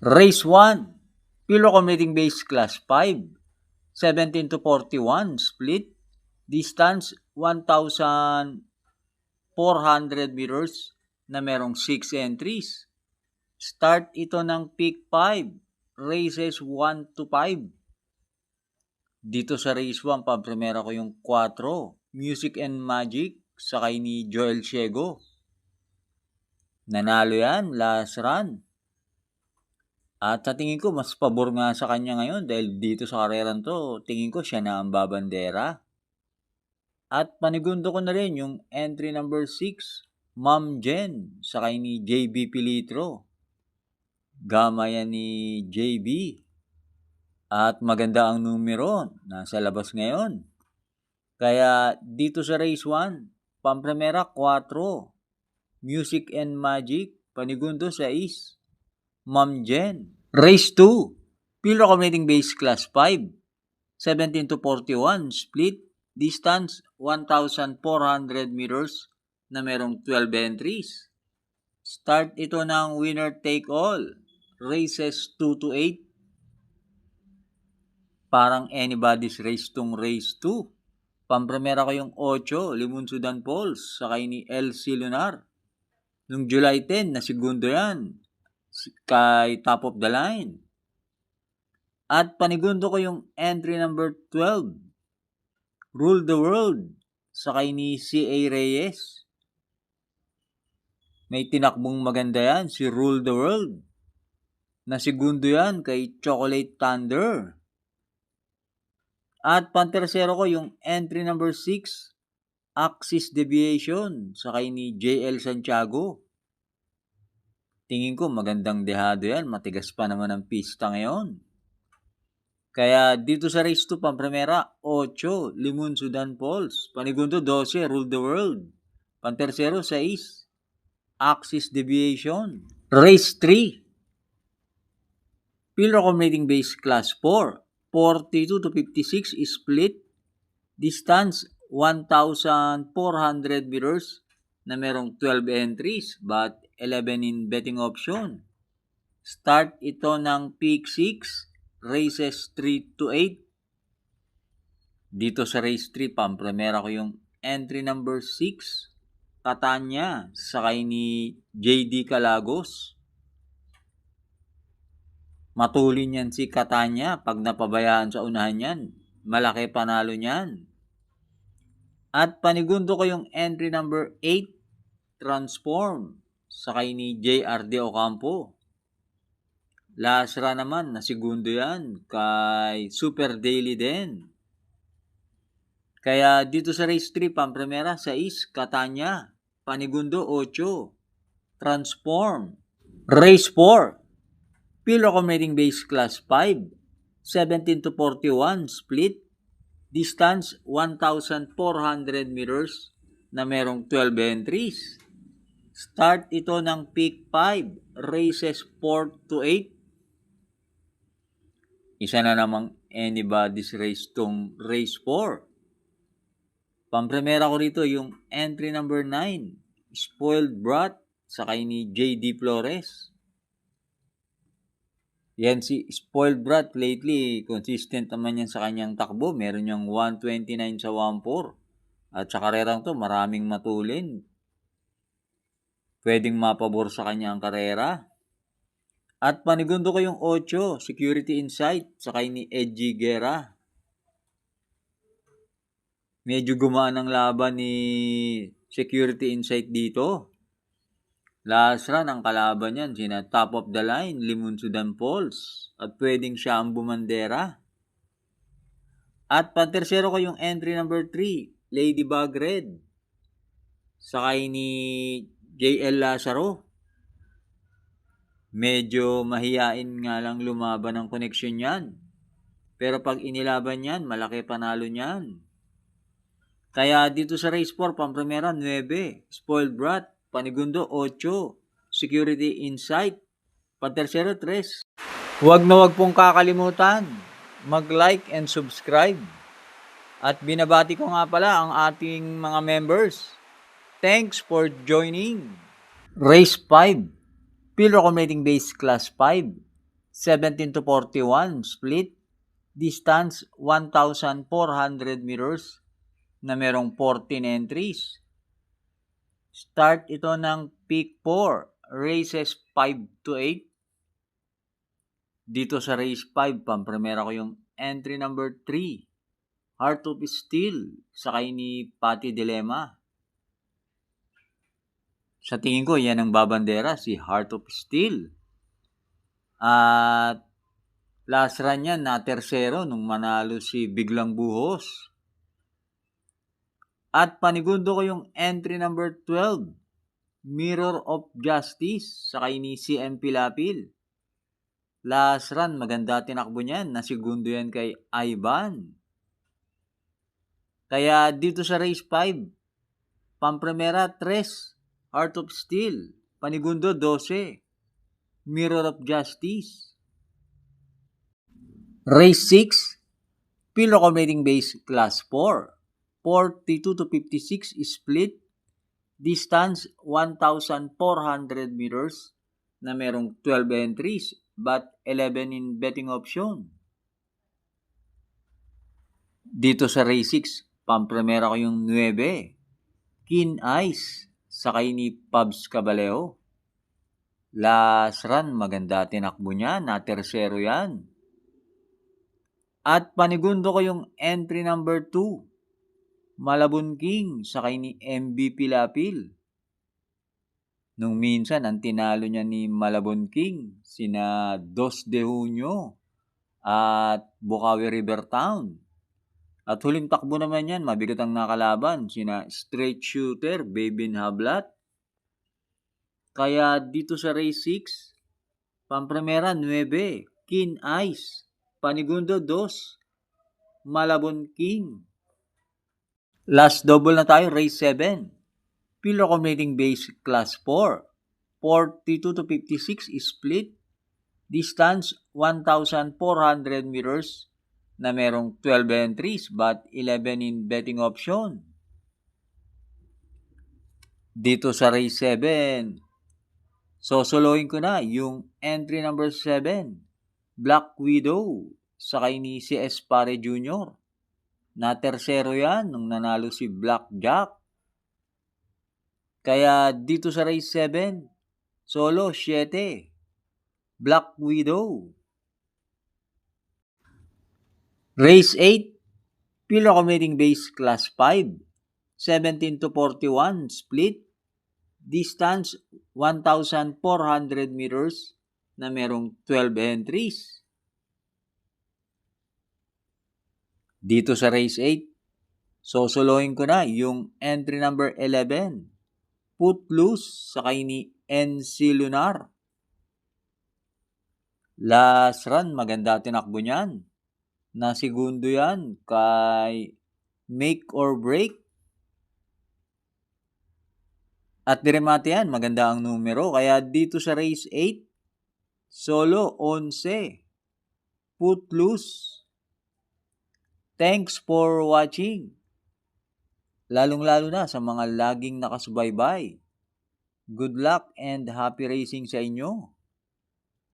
Race 1, Pilo Commuting Base Class 5, 17 to 41, split, distance 1,400 meters na merong 6 entries. Start ito ng peak 5, races 1 to 5. Dito sa race 1, pampremera ko yung 4, Music and Magic, sakay ni Joel Ciego. Nanalo yan, last run. At sa tingin ko, mas pabor nga sa kanya ngayon dahil dito sa kareran to, tingin ko siya na ang babandera. At panigundo ko na rin yung entry number 6, Ma'am Jen, sakay ni JB Pilitro. Gama yan ni JB. At maganda ang numero, nasa labas ngayon. Kaya dito sa race 1, pampremera 4, Music and Magic, panigundo 6, Ma'am Jen. Race 2, Pilo Commuting Base Class 5, 17 to 41, split, distance 1,400 meters na merong 12 entries. Start ito ng winner take all, races 2 to 8. Parang anybody's race tong race 2. Pampremera ko yung 8, Limunsudan Falls, sakay ni LC Lunar. Nung July 10, na segundo yan, kay Top of the Line. At panigundo ko yung entry number 12, Rule the World, sakay ni C.A. Reyes. May tinakbong maganda yan, si Rule the World. Na segundo yan kay Chocolate Thunder. At pantersero ko yung entry number 6, Axis Deviation, sakay ni JL Santiago. Tingin ko magandang dehado yan, matigas pa naman ang pista ngayon. Kaya dito sa race 2, pampremera 8, Limunsudan Falls. Panigundo 12, Rule the World. Pantersero 6, Axis Deviation. Race 3, Pilo Commuting Base Class 4, 42 to 56 is split, distance 1,400 meters na merong 12 entries but 11 in betting option. Start ito ng peak 6, races 3 to 8. Dito sa race 3, pampremera ko yung entry number 6, Catania, sakay ni JD Calagos. Matulin yan si Catania pag napabayaan sa unahan yan. Malaki panalo niyan. At panigundo ko yung entry number 8, Transform, sakay ni JRD Ocampo. Last run naman, na segundo yan kay Super Daily din. Kaya dito sa race 3, pampremera 6, Catania. Panigundo 8, Transform. Race 4, Pilo Commuting Base Class 5, 17 to 41, split, distance 1,400 meters na merong 12 entries. Start ito ng peak 5, races 4 to 8. Isa na namang anybody's race tong race 4. Pampremera ko rito yung entry number 9, Spoiled Brat, sakay ni JD Flores. Yan si Spoiled Brat, lately consistent naman yan sa kanyang takbo. Meron yung 129 sa 1.4. At sa karerang to, maraming matulin. Pwedeng mapabor sa kanya ang karera. At panigundo ko yung 8, Security Insight, sakay ni Edgy Guerra. Medyo gumaan ang laban ni Security Insight dito. Last run, ang kalaban yan, sina Top of the Line, Limunsudan Falls. At pwedeng siya ang bumandera. At pantersero ko yung entry number 3, Ladybug Red, sakay ni JL Lazaro. Medyo mahiyain nga lang lumaban ng koneksyon yan. Pero pag inilaban yan, malaki panalo niyan. Kaya dito sa race 4, pampremera 9, Spoiled Brat. Panigundo 8, Security Insight. Pantersero 3. Huwag na huwag pong kakalimutan mag-like and subscribe. At binabati ko nga pala ang ating mga members. Thanks for joining. Race 5, Pilo Commuting Base Class 5, 17 to 41 split. Distance 1,400 meters na merong 14 entries. Start ito ng peak 4, races 5 to 8. Dito sa race 5, pampremera ko yung entry number 3, Heart of Steel, sakay ni Patty Dilemma. Sa tingin ko, yan ang babandera, si Heart of Steel. At last run yan, na tersero nung manalo si Biglang Buhos. At panigundo ko yung entry number 12, Mirror of Justice, sakay ni CM Pilapil. Last run, maganda tinakbo niyan. Nasigundo yan kay Ivan. Kaya dito sa race 5, pampremera 3, Heart of Steel. Panigundo 12, Mirror of Justice. Race 6, Pilo Commuting Base Class 4. 42 to 56 split. Distance 1,400 meters na merong 12 entries but 11 in betting option. Dito sa race 6, pampremera ko yung 9, Keen Ice, sakay ni Pabs Caballeo. Last run, maganda tinakbo niya, na tersero yan. At panigundo ko yung entry number 2, Malabon King, sakay ni MB Pilapil. Nung minsan, ang tinalo niya ni Malabon King, sina 2 de Junio at Bukawi River Town. At huling takbo naman yan, mabigat ang nakalaban, sina Straight Shooter, Babin Hablat. Kaya dito sa race 6, pampremera 9, Keen Ice, panigundo 2, Malabon King. Last double na tayo, race 7, Pilo Commuting Base Class 4, 42 to 56 split. Distance 1,400 meters na merong 12 entries but 11 in betting option. Dito sa race 7, sosolohin ko na yung entry number 7, Black Widow, sakay ni CS Pare Jr. Na tersero yan nung nanalo si Black Jack. Kaya dito sa race 7, solo 7, Black Widow. Race 8, Pilo Commuting Base Class 5, 17 to 41 split. Distance 1,400 meters na merong 12 entries. Dito sa race 8, sosolohin ko na yung entry number 11, Footloose, sakay ni NC Lunar. Last run, maganda tinakbo niyan. Nasigundo yan kay Make or Break. At diremate yan, maganda ang numero. Kaya dito sa race 8, solo 11, Footloose. Thanks for watching. Lalong-lalo na sa mga laging nakasubaybay. Good luck and happy racing sa inyo.